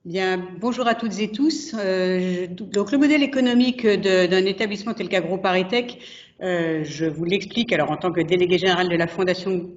Bien, bonjour à toutes et tous. Donc le modèle économique d'un établissement tel qu'AgroParisTech, je vous l'explique alors en tant que déléguée générale de la fondation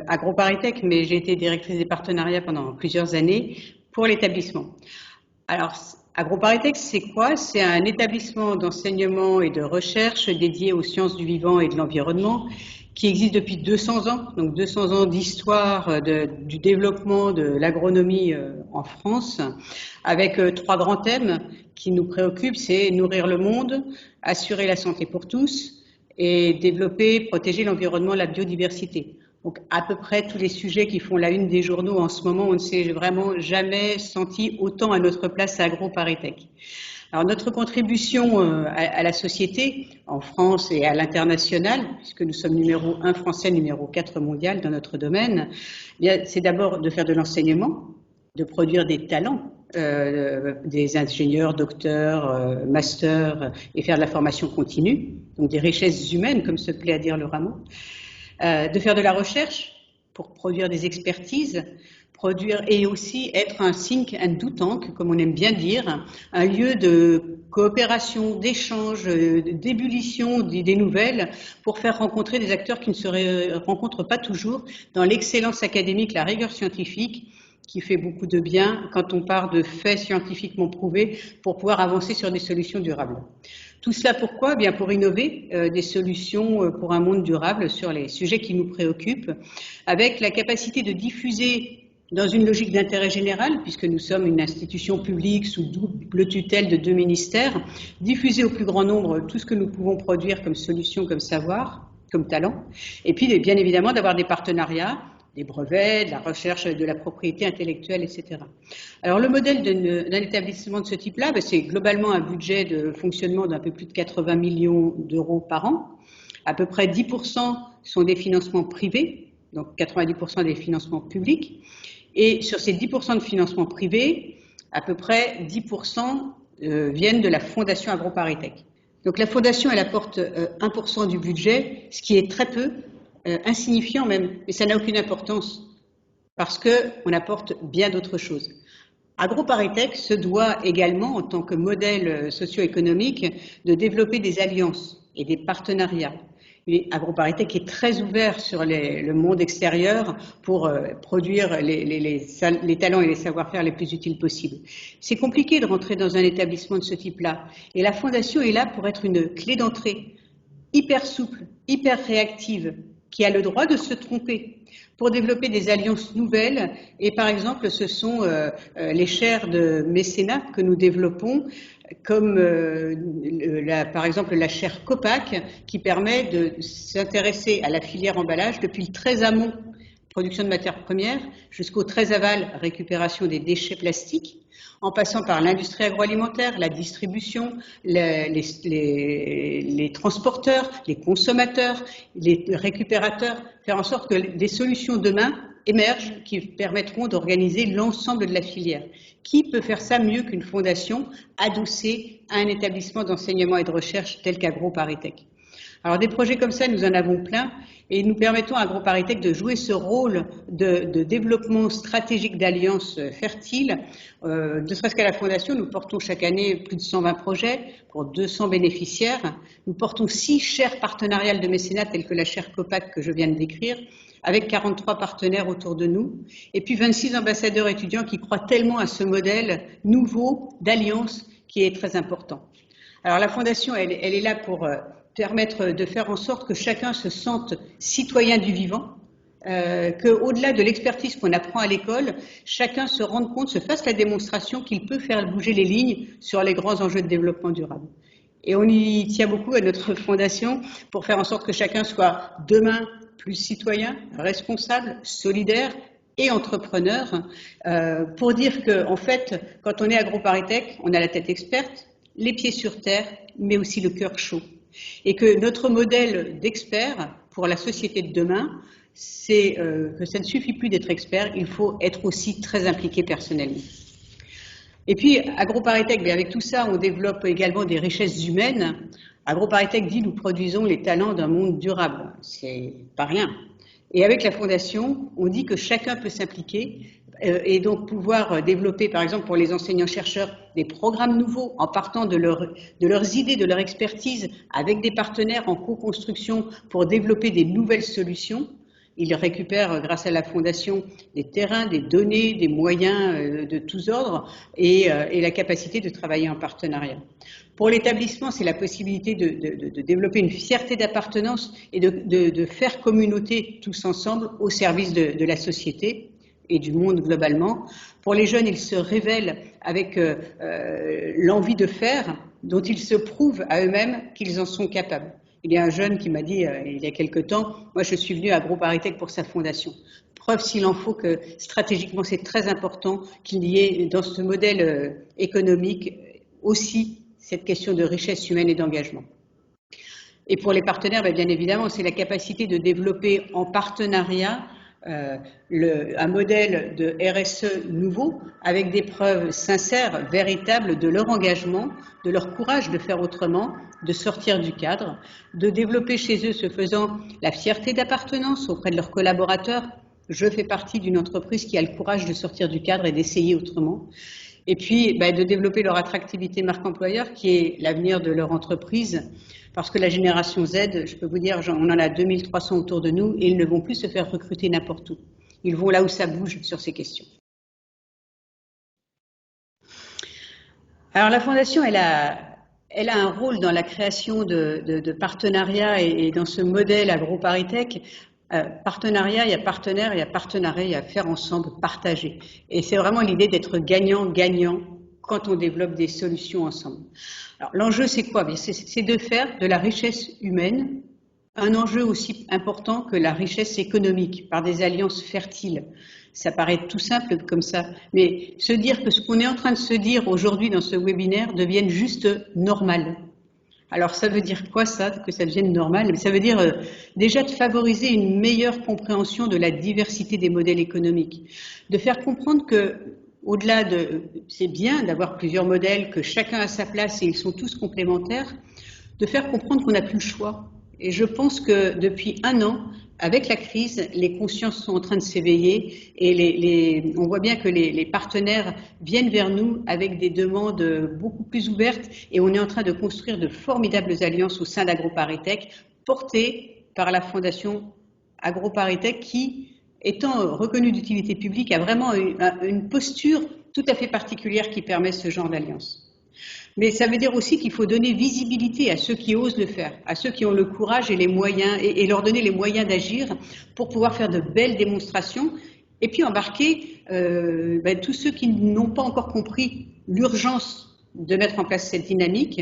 AgroParisTech, mais j'ai été directrice des partenariats pendant plusieurs années pour l'établissement. Alors, AgroParisTech, c'est quoi? C'est un établissement d'enseignement et de recherche dédié aux sciences du vivant et de l'environnement qui existe depuis 200 ans, donc 200 ans d'histoire du développement de l'agronomie en France, avec trois grands thèmes qui nous préoccupent, c'est nourrir le monde, assurer la santé pour tous et développer, protéger l'environnement, la biodiversité. Donc à peu près tous les sujets qui font la une des journaux en ce moment, on ne s'est vraiment jamais senti autant à notre place à AgroParisTech. Alors notre contribution à la société, en France et à l'international, puisque nous sommes numéro 1 français, numéro 4 mondial dans notre domaine, c'est d'abord de faire de l'enseignement, de produire des talents, des ingénieurs, docteurs, masters, et faire de la formation continue, donc des richesses humaines, comme se plaît à dire le Rameau, de faire de la recherche pour produire des expertises, produire et aussi être un think and do tank, comme on aime bien dire, un lieu de coopération, d'échange, d'ébullition des nouvelles pour faire rencontrer des acteurs qui ne se rencontrent pas toujours dans l'excellence académique, la rigueur scientifique, qui fait beaucoup de bien quand on part de faits scientifiquement prouvés pour pouvoir avancer sur des solutions durables. Tout cela pourquoi? Bien pour innover des solutions pour un monde durable sur les sujets qui nous préoccupent, avec la capacité de diffuser dans une logique d'intérêt général, puisque nous sommes une institution publique sous double tutelle de 2 ministères, diffuser au plus grand nombre tout ce que nous pouvons produire comme solutions, comme savoir, comme talent, et puis bien évidemment d'avoir des partenariats, des brevets, de la recherche de la propriété intellectuelle, etc. Alors le modèle d'un établissement de ce type-là, c'est globalement un budget de fonctionnement d'un peu plus de 80 millions d'euros par an. À peu près 10% sont des financements privés, donc 90% des financements publics. Et sur ces 10% de financements privés, à peu près 10% viennent de la Fondation AgroParisTech. Donc la Fondation, elle apporte 1% du budget, ce qui est très peu, insignifiant même, mais ça n'a aucune importance parce qu'on apporte bien d'autres choses. AgroParisTech se doit également, en tant que modèle socio-économique, de développer des alliances et des partenariats. AgroParisTech est très ouvert sur le monde extérieur pour produire les talents et les savoir-faire les plus utiles possibles. C'est compliqué de rentrer dans un établissement de ce type-là. Et la Fondation est là pour être une clé d'entrée hyper souple, hyper réactive, qui a le droit de se tromper pour développer des alliances nouvelles. Et par exemple, ce sont les chaires de mécénat que nous développons, comme par exemple la chaire COPAC, qui permet de s'intéresser à la filière emballage depuis le très amont, production de matières premières, jusqu'au très aval, récupération des déchets plastiques, en passant par l'industrie agroalimentaire, la distribution, les transporteurs, les consommateurs, les récupérateurs, faire en sorte que des solutions demain émergent qui permettront d'organiser l'ensemble de la filière. Qui peut faire ça mieux qu'une fondation adossée à un établissement d'enseignement et de recherche tel qu'AgroParisTech? Alors des projets comme ça, nous en avons plein et nous permettons à AgroParisTech de jouer ce rôle de développement stratégique d'alliances fertiles. Ne serait-ce qu'à la Fondation, nous portons chaque année plus de 120 projets pour 200 bénéficiaires. Nous portons 6 chaires partenariales de mécénat telles que la chaire COPAC que je viens de décrire, avec 43 partenaires autour de nous, et puis 26 ambassadeurs étudiants qui croient tellement à ce modèle nouveau d'alliance qui est très important. Alors la Fondation, elle est là pour permettre de faire en sorte que chacun se sente citoyen du vivant, qu'au-delà de l'expertise qu'on apprend à l'école, chacun se rende compte, se fasse la démonstration qu'il peut faire bouger les lignes sur les grands enjeux de développement durable. Et on y tient beaucoup à notre fondation pour faire en sorte que chacun soit demain plus citoyen, responsable, solidaire et entrepreneur, pour dire qu'en fait, quand on est AgroParisTech, on a la tête experte, les pieds sur terre, mais aussi le cœur chaud. Et que notre modèle d'expert pour la société de demain, c'est que ça ne suffit plus d'être expert, il faut être aussi très impliqué personnellement. Et puis, AgroParisTech, mais avec tout ça, on développe également des richesses humaines. AgroParisTech dit nous produisons les talents d'un monde durable. C'est pas rien. Et avec la Fondation, on dit que chacun peut s'impliquer et donc pouvoir développer, par exemple pour les enseignants-chercheurs, des programmes nouveaux en partant de leurs idées, de leur expertise, avec des partenaires en co-construction pour développer des nouvelles solutions. Ils récupèrent, grâce à la Fondation, des terrains, des données, des moyens de tous ordres et la capacité de travailler en partenariat. Pour l'établissement, c'est la possibilité de développer une fierté d'appartenance et de faire communauté tous ensemble au service de la société et du monde globalement. Pour les jeunes, ils se révèlent avec l'envie de faire, dont ils se prouvent à eux-mêmes qu'ils en sont capables. Il y a un jeune qui m'a dit il y a quelque temps, moi je suis venu à AgroParisTech pour sa fondation. Preuve s'il en faut que stratégiquement c'est très important qu'il y ait dans ce modèle économique aussi cette question de richesse humaine et d'engagement. Et pour les partenaires, bien évidemment, c'est la capacité de développer en partenariat un modèle de RSE nouveau avec des preuves sincères, véritables de leur engagement, de leur courage de faire autrement, de sortir du cadre, de développer chez eux, ce faisant, la fierté d'appartenance auprès de leurs collaborateurs. Je fais partie d'une entreprise qui a le courage de sortir du cadre et d'essayer autrement. Et puis de développer leur attractivité marque employeur qui est l'avenir de leur entreprise, parce que la génération Z, je peux vous dire, on en a 2300 autour de nous et ils ne vont plus se faire recruter n'importe où. Ils vont là où ça bouge sur ces questions. Alors la Fondation, elle a un rôle dans la création de partenariats et dans ce modèle AgroParisTech. Partenariat, il y a partenaire, il y a partenariat, il y a faire ensemble, partager. Et c'est vraiment l'idée d'être gagnant-gagnant quand on développe des solutions ensemble. Alors l'enjeu, c'est quoi? C'est de faire de la richesse humaine un enjeu aussi important que la richesse économique par des alliances fertiles. Ça paraît tout simple comme ça, mais se dire que ce qu'on est en train de se dire aujourd'hui dans ce webinaire devienne juste normal. Alors ça veut dire quoi ça, que ça devienne normal? Ça veut dire déjà de favoriser une meilleure compréhension de la diversité des modèles économiques, de faire comprendre que au-delà c'est bien d'avoir plusieurs modèles, que chacun a sa place et ils sont tous complémentaires, de faire comprendre qu'on n'a plus le choix. Et je pense que depuis un an, avec la crise, les consciences sont en train de s'éveiller et on voit bien que les partenaires viennent vers nous avec des demandes beaucoup plus ouvertes et on est en train de construire de formidables alliances au sein d'AgroParisTech portées par la Fondation AgroParisTech qui, étant reconnue d'utilité publique, a vraiment une posture tout à fait particulière qui permet ce genre d'alliance. Mais ça veut dire aussi qu'il faut donner visibilité à ceux qui osent le faire, à ceux qui ont le courage et les moyens, et leur donner les moyens d'agir pour pouvoir faire de belles démonstrations, et puis embarquer tous ceux qui n'ont pas encore compris l'urgence de mettre en place cette dynamique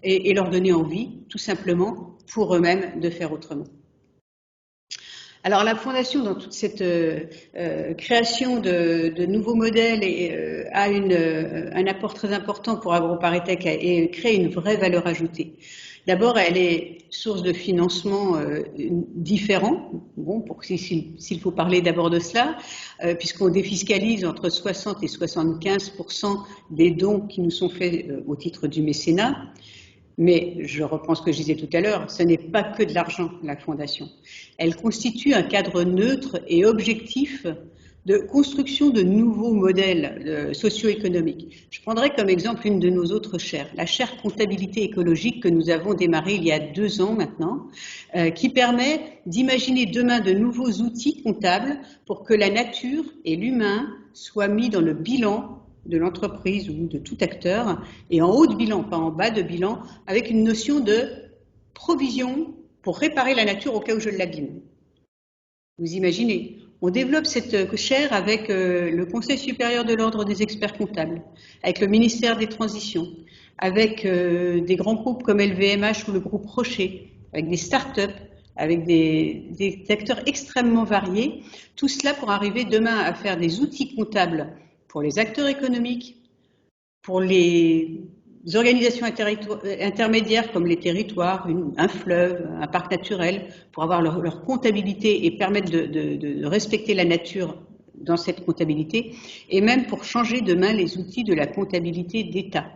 et leur donner envie, tout simplement, pour eux-mêmes de faire autrement. Alors la Fondation, dans toute cette création de nouveaux modèles, a un apport très important pour AgroParisTech et crée une vraie valeur ajoutée. D'abord, elle est source de financement différent, bon, s'il faut parler d'abord de cela, puisqu'on défiscalise entre 60 et 75% des dons qui nous sont faits au titre du mécénat. Mais je reprends ce que je disais tout à l'heure, ce n'est pas que de l'argent, la Fondation. Elle constitue un cadre neutre et objectif de construction de nouveaux modèles socio-économiques. Je prendrai comme exemple une de nos autres chaires, la chaire comptabilité écologique que nous avons démarrée il y a 2 ans maintenant, qui permet d'imaginer demain de nouveaux outils comptables pour que la nature et l'humain soient mis dans le bilan de l'entreprise ou de tout acteur, et en haut de bilan, pas en bas de bilan, avec une notion de provision pour réparer la nature au cas où je l'abîme. Vous imaginez, on développe cette chaire avec le Conseil supérieur de l'ordre des experts comptables, avec le ministère des Transitions, avec des grands groupes comme LVMH ou le groupe Rocher, avec des start-up, avec des acteurs extrêmement variés, tout cela pour arriver demain à faire des outils comptables pour les acteurs économiques, pour les organisations intermédiaires comme les territoires, un fleuve, un parc naturel, pour avoir leur comptabilité et permettre de respecter la nature dans cette comptabilité, et même pour changer demain les outils de la comptabilité d'État.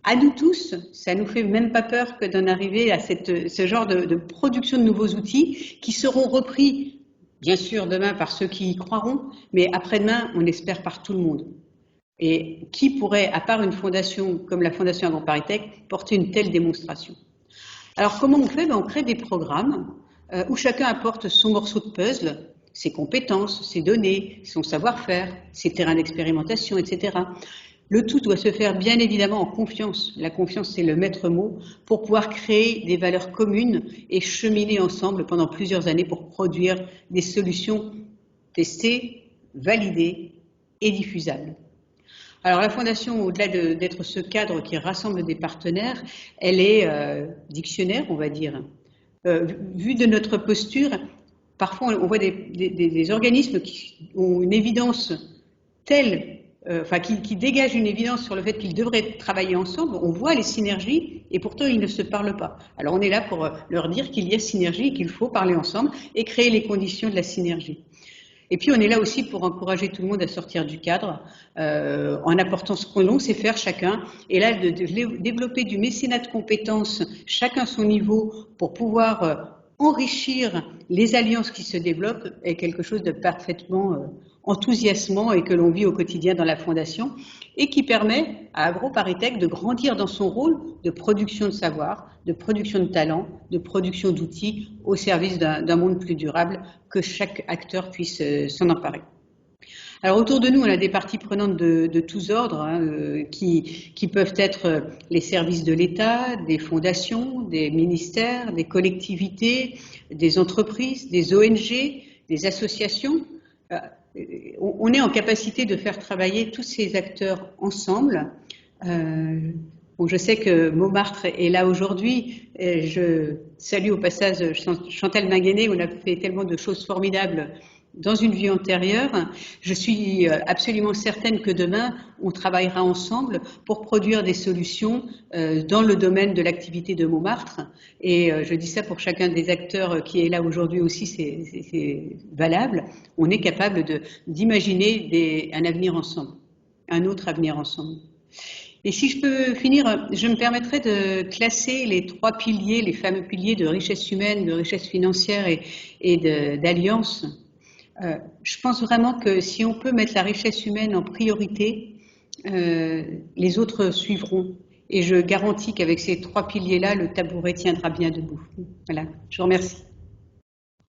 À nous tous, ça nous fait même pas peur que d'en arriver à ce genre de production de nouveaux outils qui seront repris bien sûr demain par ceux qui y croiront, mais après-demain, on espère par tout le monde. Et qui pourrait, à part une fondation comme la Fondation AgroParisTech, porter une telle démonstration? Alors comment on fait? On crée des programmes où chacun apporte son morceau de puzzle, ses compétences, ses données, son savoir-faire, ses terrains d'expérimentation, etc. Le tout doit se faire bien évidemment en confiance. La confiance, c'est le maître mot pour pouvoir créer des valeurs communes et cheminer ensemble pendant plusieurs années pour produire des solutions testées, validées et diffusables. Alors la Fondation, au-delà d'être ce cadre qui rassemble des partenaires, elle est dictionnaire, on va dire. Vu de notre posture, parfois on voit des organismes qui ont une évidence telle, qui dégagent une évidence sur le fait qu'ils devraient travailler ensemble. On voit les synergies et pourtant ils ne se parlent pas. Alors on est là pour leur dire qu'il y a synergie et qu'il faut parler ensemble et créer les conditions de la synergie. Et puis on est là aussi pour encourager tout le monde à sortir du cadre en apportant ce que l'on sait faire chacun. Et là, de développer du mécénat de compétences, chacun son niveau, pour pouvoir enrichir les alliances qui se développent est quelque chose de parfaitement enthousiasmant et que l'on vit au quotidien dans la Fondation et qui permet à AgroParisTech de grandir dans son rôle de production de savoir, de production de talent, de production d'outils au service d'un monde plus durable, que chaque acteur puisse s'en emparer. Alors autour de nous, on a des parties prenantes de tous ordres qui peuvent être les services de l'État, des fondations, des ministères, des collectivités, des entreprises, des ONG, des associations. On est en capacité de faire travailler tous ces acteurs ensemble. Bon, je sais que Montmartre est là aujourd'hui. Je salue au passage Chantal Minguenet. On a fait tellement de choses formidables dans une vie antérieure. Je suis absolument certaine que demain, on travaillera ensemble pour produire des solutions dans le domaine de l'activité de Montmartre. Et je dis ça pour chacun des acteurs qui est là aujourd'hui aussi, c'est valable. On est capable d'imaginer un avenir ensemble, un autre avenir ensemble. Et si je peux finir, je me permettrai de classer les 3 piliers, les fameux piliers de richesse humaine, de richesse financière et d'alliance. Je pense vraiment que si on peut mettre la richesse humaine en priorité, les autres suivront. Et je garantis qu'avec ces 3 piliers-là, le tabouret tiendra bien debout. Voilà, je vous remercie.